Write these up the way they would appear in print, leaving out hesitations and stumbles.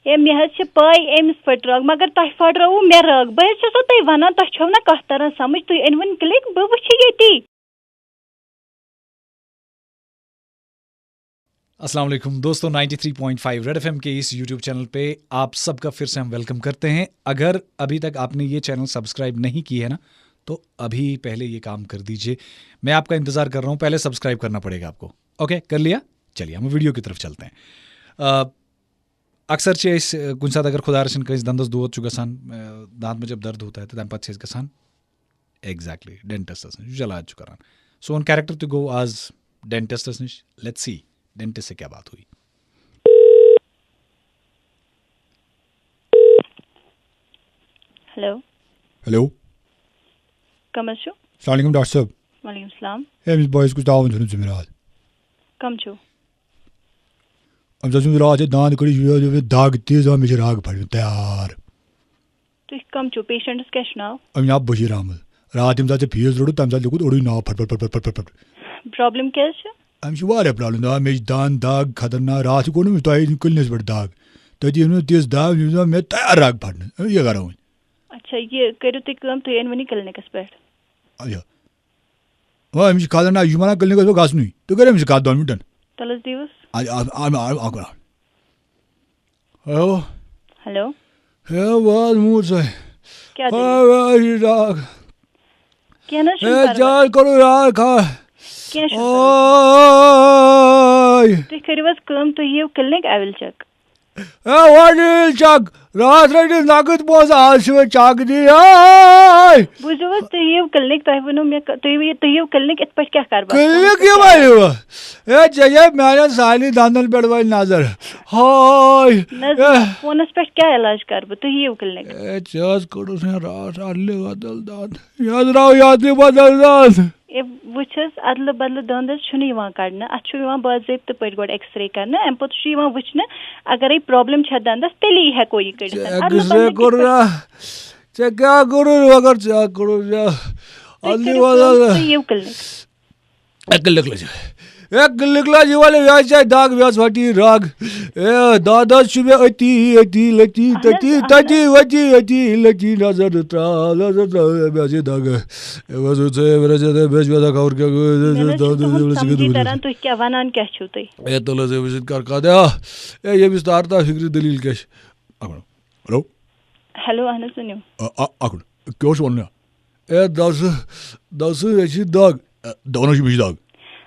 ہے مےٚ حظ چھِ پاے أمِس پھٕٹرٲو مگر تۄہہِ پھٕٹرٲوٕ مےٚ رٲگ بہٕ حظ چھَسو تۄہہِ وَنان تۄہہِ چھو نا کَتھ تران سمجھ تُہۍ أنۍوُن کِلِک بہٕ وٕچھِ ییٚتی. السلام علیکم دوستوں، 93.5 ریڈ ایف ایم کے اس یوٹیوب چینل پہ آپ سب کا پھر سے ہم ویلکم کرتے ہیں. اگر ابھی تک آپ نے یہ چینل سبسکرائب نہیں کی ہے نا تو ابھی پہلے یہ کام کر دیجئے. میں آپ کا انتظار کر رہا ہوں. پہلے سبسکرائب کرنا پڑے گا آپ کو. اوکے کر لیا؟ چلیے ہم ویڈیو کی طرف چلتے ہیں. اکثر چھِ أسۍ کُنہِ ساتہٕ اگر خۄدا رٔچھِنۍ کٲنٛسہِ دَنٛدَس دود چھُ گژھان، دانت میں جب درد ہوتا ہے تو تَمہِ پَتہٕ چھِ أسۍ گژھان ایگزیکٹلی ڈینٹِسٹَس نِش، علاج چھُ کَران. سون کیریکٹر تہِ گوٚو آز ڈینٹِسٹَس نِش. لیٹس سی ڈینٹسٹ سے کیا بات ہوئی. ہیلو کم حظ چھُو؟ السلام علیکم ڈاکٹر صٲب. وعلیکم السلام. أمِس بٲیِس گوٚژھ داوُن ژھٕنُن ژٔمِرات. کم چھُو؟ أمِس ٲسۍ راتھ دانٛد کٔڑِتھ دگ تیٖژ دَپان مےٚ چھِ رگ پھٹمٕژ تیار. تُہۍ کم چھُو؟ پیشنٹس کیٛاہ چھُ ناو؟ أمِس ناو بشیٖر احمد. راتھ ییٚمہِ ساتہٕ ژےٚ فیٖس روٚٹُتھ تَمہِ ساتہٕ لیوٗکھُتھ اوٚڑُے ناو پھٹ پھٹ پھٹ پھٹ پھٹ. پرابلم کیٛاہ حظ چھِ؟ أمِس چھِ واریاہ پرابلم دپان مےٚ چھِ دَنٛد دگ خطرناک. راتھ کوٚر نہٕ تۄہہِ کٕلنِکَس پٮ۪ٹھ دگ تٔتی أنۍ مےٚ تِژھ دگ یِم دپان مےٚ تیار رگ پھٹنہٕ. یہِ کَرو وۄنۍ. اچھا یہِ کٔرِو تُہۍ کٲم تُہۍ أنۍوُن یہِ کِلنِکَس پٮ۪ٹھ. اچھا وۄنۍ أمِس چھِ خطرناک، یہِ چھُ وَنان کٕلنِکَس پٮ۪ٹھ گژھنُے. تُہۍ کٔرِو أمِس سۭتۍ کَتھ 2 مِنٹَن. تَلہٕ حظ دِیٖوُس. ہیلو ہیلو ہے بہٕ موٗد سۄے. کیٛاہ دگ کینٛہہ نہٕ حظ ہے چھُنہٕ چار کوٚرُن راتھ کینٛہہ چھُنہٕ تُہۍ کٔرِو حظ کٲم تُہۍ یِیِو کِلنِک آیۍ وِل چیک. چک راتھ رٔٹِتھ نقد پونٛسہٕ آز چھِ وۄنۍ چک دِنۍ. بوٗزِو حظ تُہۍ یِیِو کِلنِک تۄہہِ ووٚنوٕ مےٚ تُہۍ یِیِو کِلنِک یِتھ پٲٹھۍ کیٛاہ کَرٕ بہٕ؟ کٕلنِک یِمے ہے ژےٚ چھے میانٮ۪ن سارنٕے دنٛدن پٮ۪ٹھ وۄنۍ نظر. ہاے فونَس پٮ۪ٹھ کیٛاہ علاج کَرٕ بہٕ؟ تُہۍ یِیِو کِلنِک. ہے ژےٚ حظ کٔڑٕس مےٚ راتھ اَدلہِ بدل دنٛد. یہِ حظ درٛاو یَتنٕے بدل دنٛد. ہے وٕچھ حظ اَدلہٕ بدلہٕ دنٛد حظ چھُنہٕ یِوان کَڑنہٕ. اَتھ چھُ یِوان باضٲبطہٕ پٲٹھۍ گۄڈٕ ایٚکٕس رے کَرنہٕ. اَمہِ پوٚتُس چھُ یِوان وٕچھنہٕ اگرے پرٛابلِم چھےٚ دنٛدَس تیٚلی ہٮ۪کو یہِ کٔڑِتھ. ایٚکٕس رے کوٚرُنا ژےٚ کیٛاہ کوٚرُن مگر ژےٚ کوٚرُن اَدلہِ بدل. تُہۍ یِیِو کِلنِک. کِلنِک لٔج ہے کِلنِک لٔج یہِ وَلہٕ مےٚ چھےٚ دگ مےٚ ٲس ؤٹی رگ. ہے دَد حظ چھُ مےٚ أتی أتی لٔتی تٔتی تٔتی ؤتی أتی لٔتی نظر ترٛاو نظر ترٛاو مےٚ چھِ دگ. خبر کیٛاہ تُہۍ کیٛاہ وَنان کیٛاہ چھُو تُہۍ؟ ہے تُل حظ أمِس سۭتۍ کَر کَتھ. ہے ییٚمِس تار تار فِکرِ دٔلیٖل کیٛاہ چھِ. ہیلو ہیلو اہن حظ ؤنِو. اکھ مِنٹ کیٛاہ اوس وَنُن مےٚ؟ ہے دوسہٕ مےٚ چھِ دگ. دَپان حظ چھِ مےٚ چھِ دگ.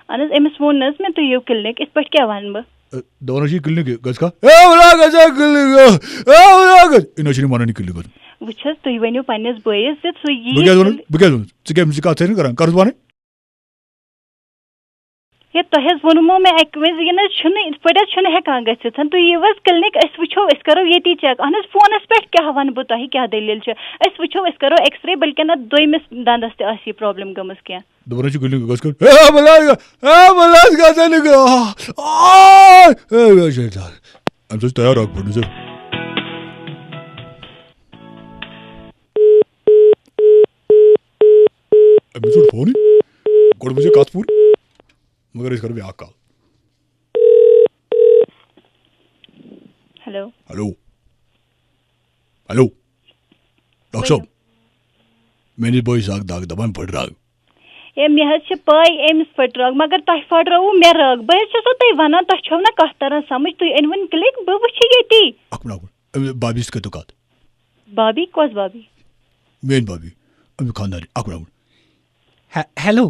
اہن حظ أمِس ووٚن نہٕ حظ مےٚ تُہۍ یِیِو کِلنِک یِتھ پٲٹھۍ کیٛاہ وَنہٕ بہٕ؟ دَپان حظ چھِ کِلنِک گژھِ کھا کِلنِک یہِ نہ چھِنہٕ وَنٲنی کِلنِک گژھُن. وٕچھ حظ تُہۍ ؤنِو پنٛنِس بٲیِس زِ سُہ بہٕ کیٛازِ وَنہٕ بہٕ کیٛازِ وَنہٕ ژٕ کیٛاہ أمِس سۭتۍ کَتھ ژٕ کران کَرُس وَنٕنۍ. ہے تۄہہِ حظ ووٚنمو مےٚ اَکہِ وِزِ یہِ نہ حظ چھُنہٕ یِتھ پٲٹھۍ حظ چھُنہٕ ہٮ۪کان گٔژھِتھ. تُہۍ یِیِو حظ کِلنِک أسۍ وٕچھو أسۍ کَرو ییٚتی چیک. اہن حظ فونَس پٮ۪ٹھ کیٛاہ وَنہٕ بہٕ تۄہہِ کیٛاہ دٔلیٖل چھِ. أسۍ وٕچھو أسۍ کَرو ایٚکٕس رے بٔلکہِ نہ دوٚیمِس دَنٛدَس تہِ آسہِ یہِ پرٛابلِم گٔمٕژ کینٛہہ. دَپان حظ چھِ کِلنِک گژھِ کھا اَمہِ سۭتۍ چھِ تیار رگ پھٹنٕچ. أمِس ژوٚٹ فونٕے گۄڈٕ وٕچھو کَتھ پوٗرٕ مگر أسۍ کَرو بیٛاکھ کال. ہیلو ہیلو ہیلو ڈاکٹر صٲب میٲنِس بٲیِس اکھ دگ دَپان پھٔٹ رگ. ہے مےٚ حظ چھِ پاے أمِس پھٕٹرٲو مگر تۄہہِ پھٕٹرٲوٕ مےٚ رٲگ بہٕ حظ چھَسو تۄہہِ وَنان تۄہہِ چھو نا کَتھ تران سمجھ تُہۍ أنۍوُن کِلِک بہٕ وٕچھِ ییٚتی. اکھ مِنٹ أمِس بابی سۭتۍ کٔرۍتو کَتھ. بابی کۄس بابی؟ میٲنۍ بابی أمِس خانٛدارنۍ. اکھ مِنٹ. ہیلو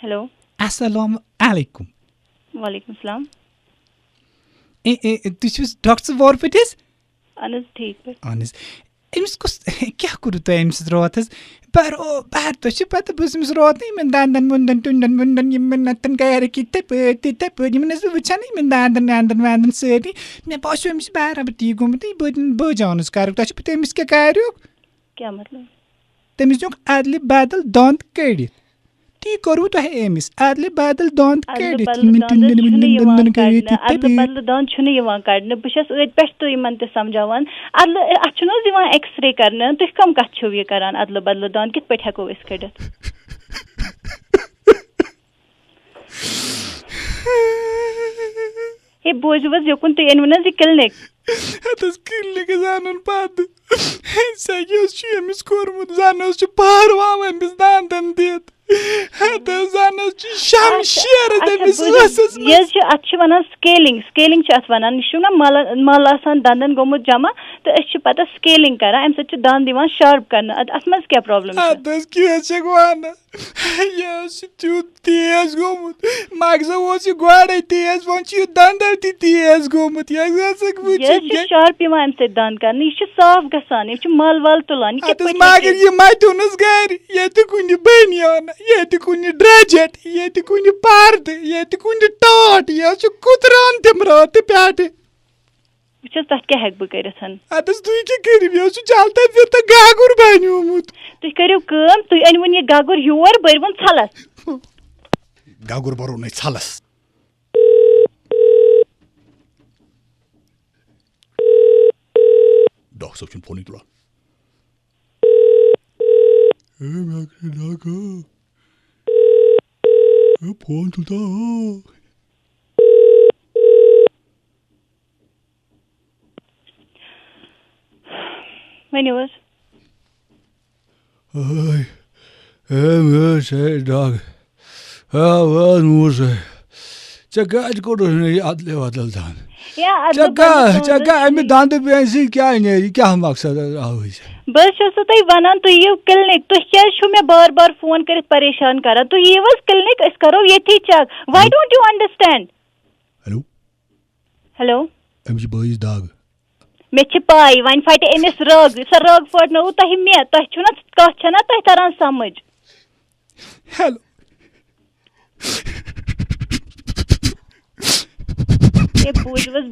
ہیلو السلام علیکم. وعلیکم السلام. تُہۍ چھِو حظ ڈاکٹر صٲب وارپٔٹۍ حظ؟ اہن حظ ٹھیٖک پٲٹھۍ. اہن حظ أمِس کُس کیٛاہ کوٚروٕ تۄہہِ أمِس سۭتۍ راتھ حظ؟ بہر تۄہہِ چھِ پَتہ بہٕ ٲسٕس أمِس راتھ یِمن دَنٛدَن وُنٛدَن ٹُنٛڈَن وُنٛڈَن یِمن نَتَن گَرِکۍ یِتھَے پٲٹھۍ یِمن ٲسٕس بہٕ وٕچھان یِمن دانٛدَن وانٛدَن وانٛدَن سٲری. مےٚ باسیو أمِس چھِ برابر تی گوٚمُت یہِ بٲجانَس کَرُکھ. تۄہہِ چھُو تٔمِس کیٛاہ کَریوُکھ؟ کیٛاہ مطلب؟ تٔمِس دیُکھ اَدلہِ بدل دنٛد کٔڑِتھ. تی کوٚروٕ تۄہہِ أمِس اَدلہِ بدل دنٛد کٔڑِتھ. اَدلہٕ بدلہٕ دنٛد چھُنہٕ یِوان کَڑنہٕ. بہٕ چھَس ٲدۍ پٮ۪ٹھ تہِ یِمن تہِ سمجھاوان اَدلہٕ اَتھ چھُنہٕ حظ یِوان ایٚکٕس رے کَرنہٕ. تُہۍ کَم کَتھ چھِو یہِ کَران اَدلہٕ بدلہٕ دنٛد کِتھ پٲٹھۍ ہٮ۪کو أسۍ کٔڑِتھ؟ ہے بوٗزِو حظ یوکُن تُہۍ أنۍوُن حظ یہِ کِلنِک. ہتس کلنِک زانُن پتہٕ سۄ کیٛاہ اوس چھُ أمِس کوٚرمُت زن اوس چھُ پارواو أمِس دنٛدن دِتھ زن اوس چھُ شمشیر تٔمِس ٲسس یہ اتھ چھِ ونان سکیلنگ سکیلنگ چھِ اتھ ونان یہ چھُ نا مل آسان دندن گوٚمُت جمع تہٕ أسۍ چھِ پتہٕ سکیلنگ کران امہِ سۭتۍ چھُ دند یِوان شارپ کرنہٕ اتھ منٛز کیٛاہ پرابلم چھِ ادٕ کیٛاہ چھکھ ونان یہِ اوس چھُ تیوٗت تیز گوٚمُت مغزو اوس یہِ گۄڈے تیز وۄنۍ چھُ یہِ دندو تہِ تیز گوٚمُت یہِ ہسا چھُ شارپ یِوان امہِ سۭتۍ دند کرنہٕ یہِ چھُ صاف گژھان یہِ چھُ مل ول تُلان مگر یہِ متیونس گرِ ییٚتہِ کُنہِ بٔنیان ییٚتہِ کُنہِ ڈرٛجٹ ییٚتہِ کُنہِ پردٕ ییٚتہِ کُنہِ ٹاٹ یہِ چھُ کُتران تِم راتہٕ پٮ۪ٹھٕ وٕچھ حظ تتھ کیٛاہ ہٮ۪کہٕ بہٕ کٔرِتھ ادس تُہۍ کیٛاہ کٔرِو یہِ اوس جلتا فِرتا گگُر بنیومُت تُہۍ کٔرِو کٲم تُہۍ أنۍوُن یہِ گگُر یور بٔرۍوُن ژھلس گگُر بروٚو نہٕ ژھلس ڈاکٹر صٲب چھُنہٕ فونٕے تُلان فون تُلتا ؤنِو حظ ڈاک موٗز ژےٚ کَتہِ کوٚرُتھ مےٚ یہِ اَدلہِ وَدل دَنٛد ژےٚ کیٛاہ اَمہِ دَنٛدٕ پیٚنۍ سۭتۍ کیٛاہ نیرِ یہِ کیٛاہ مقصد آوٕے ژےٚ بہٕ حظ چھَسو تۄہہِ وَنان تُہۍ یِیِو کِلنِک تُہۍ کیٛازِ چھُو مےٚ بار بار فون کٔرِتھ پریشان کران تُہۍ یِیِو حظ کِلنِک أسۍ کرو ییٚتھی چیک واے ڈونٹ یوٗ انڈرسٹینڈ ہیلو أمِس چھِ بٲیِس دَگ مےٚ چھِ پاے وۄنۍ پھٹہِ أمِس رگ سۄ رگ پھٲٹنٲوٕ تۄہہِ مےٚ تۄہہِ چھُو نا کتھ چھےٚ نا تۄہہِ تران سمجھ ہیلو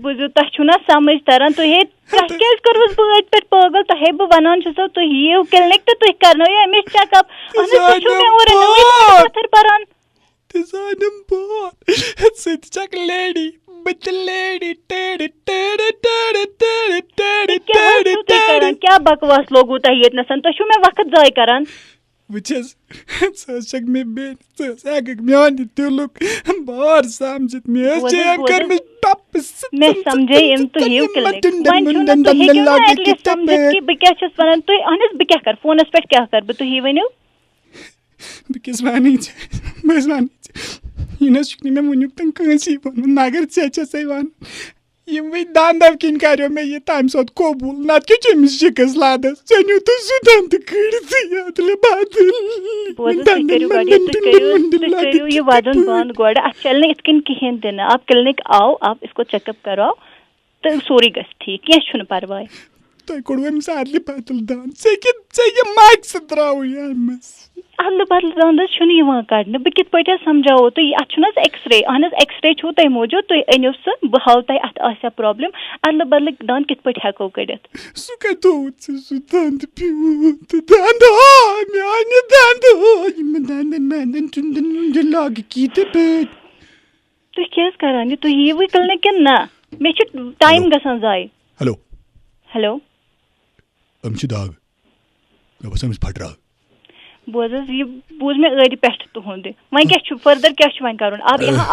بوٗزِو تۄہہِ چھُو نا سمجھ تران تُہۍ تۄہہِ کیٛازِ کٔروٕس بہٕ أتۍ پٮ۪ٹھ پٲگل تۄہے بہٕ وَنان چھُسو تُہۍ یِیِو کِلنِک تہٕ تُہۍ کرنٲیِو أمِس چیک اپ تُہۍ چھُو مےٚ اورٕ پتھر پران کیٛاہ بکواس لوگوٕ تۄہہِ ییٚتنس تُہۍ چھُو مےٚ وقت ضایہِ کران وٕچھ حظ ژٕ حظ چھکھ مےٚ بیٚنہِ ژٕ حظ ہٮ۪ککھ میانہِ دِلُک بار سمجھِتھ مےٚ حظ چھِ أمۍ کٔرمٕژ ٹپہٕ مےٚ سمجھے أمۍ تُہۍ یِیِو کِلنِک بہٕ کیٛاہ چھَس وَنان تُہۍ اہن حظ بہٕ کیٛاہ کَرٕ فونس پٮ۪ٹھ کیٛاہ کَرٕ بہٕ تُہی ؤنِو بہٕ کیٛاہ وَنٕے ژےٚ بہٕ حظ وَنٕے ژےٚ یہِ نہ حظ چھُکھ نہٕ مےٚ وٕنیُک تام کٲنٛسی ووٚنمُت مگر ژےٚ چھَسَے وَنان یِموٕے دنٛدو کِنۍ کَریو مےٚ یہِ تَمہِ ساتہٕ قبوٗل نَتہٕ کیٛاہ چھُ أمِس شِکس لَدس ژےٚ نیوٗتُے سُہ دنٛدٕ کٔڑتھٕے اَدلہِ کٔرِو یہِ وَدُن بنٛد گۄڈٕ اَتھ چلہِ نہٕ یِتھ کٔنۍ کِہیٖنۍ تہِ نہٕ آپ کِلنِک آو آپ اس کو چیک اپ کراو تہٕ سورُے گژھِ ٹھیٖک کیٚنٛہہ چھُنہٕ پرواے تۄہہِ کوٚڑوٕ أمِس اَدلہِ بدل دنٛد ژےٚ کیٛاہ مقصد ترٛاوٕے اَمہِ منٛز اَدلہٕ بدلہٕ دنٛد حظ چھُنہٕ یِوان کڑنہٕ بہٕ کِتھ پٲٹھۍ حظ سمجھاوو تُہۍ اَتھ چھُنہٕ حظ ایٚکٕس رے اہن حظ ایٚکٕس رے چھُو تۄہہِ موٗجوٗد تُہۍ أنِو سُہ بہٕ ہاوٕ تۄہہِ اَتھ آسیا پرٛابلِم اَدلہٕ بدلہٕ دنٛد کِتھ پٲٹھۍ ہٮ۪کو کٔڑِتھ سُہ کَتہِ تھوٚوُتھ ژےٚ سُہ دنٛد پیوٗت دنٛد میانہِ دنٛد دنٛدن وندن ژُندن لاگہِ کیٖتیاہ پٲٹھۍ تُہۍ کیٛاہ حظ کران یہِ تُہۍ یِیِوٕے کِلنِک کِنہٕ نہ مےٚ چھُ ٹایم گژھان ضایہِ ہیلو ہیلو أمِس چھِ دگ مےٚ باسان أمِس پھٹراو بوز حظ یہِ بوٗز مےٚ ٲدِ پٮ۪ٹھ تُہُنٛد وۄنۍ کیٛاہ چھُ فٔردر کیٛاہ چھُ وۄنۍ کَرُن آپ یہاں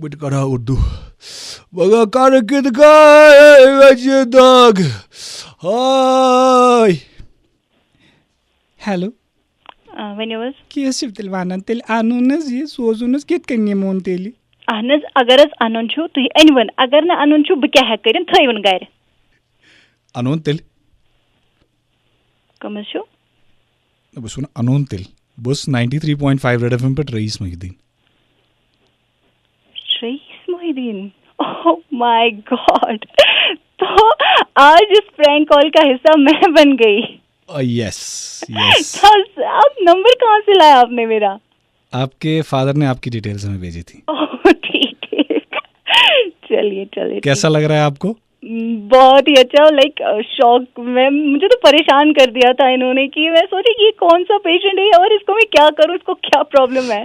بہٕ تہِ کرٕ ہا اردو مگر کرٕ کِتھ کٔنۍ مےٚ چھِ دگ ہاے ہیلو ؤنِو حظ کیٛاہ حظ چھِو تیٚلہِ وَنان تیٚلہِ اَنُن حظ یہِ سوزُن حظ کِتھ کٔنۍ نِمون تیٚلہِ اہن حظ اگر حظ اَنُن چھُو تُہۍ أنۍوُن اگر نہٕ اَنُن چھُو بہٕ کیٛاہ ہٮ۪کہٕ کٔرِتھ تھٲیوُن گرِ اَنون تیٚلہِ کٕم حظ چھُو بہٕ چھُس وَنان اَنون تیٚلہِ بہٕ اوسُس 93.5 ریڈ ایف ایم پٮ۪ٹھ رئیٖس محدیٖن رئیٖس محدیٖن اوہ مائی گاڈ تو آج اس پرینک کال کا حصہ میں بن گئی یس اب نمبر کہاں سے لایا آپ نے میرا آپ کے فادر نے آپ کی ڈیٹیلز ہمیں بھیجی تھی ٹھیک چلیے کیسا لگ رہا ہے آپ کو بہت ہی اچھا لائک شوق میں مجھے تو پریشان کر دیا تھا انہوں نے کہ میں سوچی کہ یہ کون سا پیشنٹ ہے اور اس کو میں کیا کروں اس کو کیا پرابلم ہے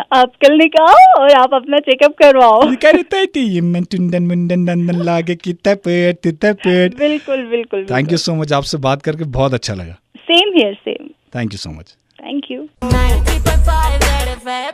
آپ کلنک آؤ اور آپ اپنا چیک اپ کرواؤ بالکل بالکل تھینک یو سو مچ آپ سے بات کر کے بہت اچھا لگا same here same thank you so much thank you FM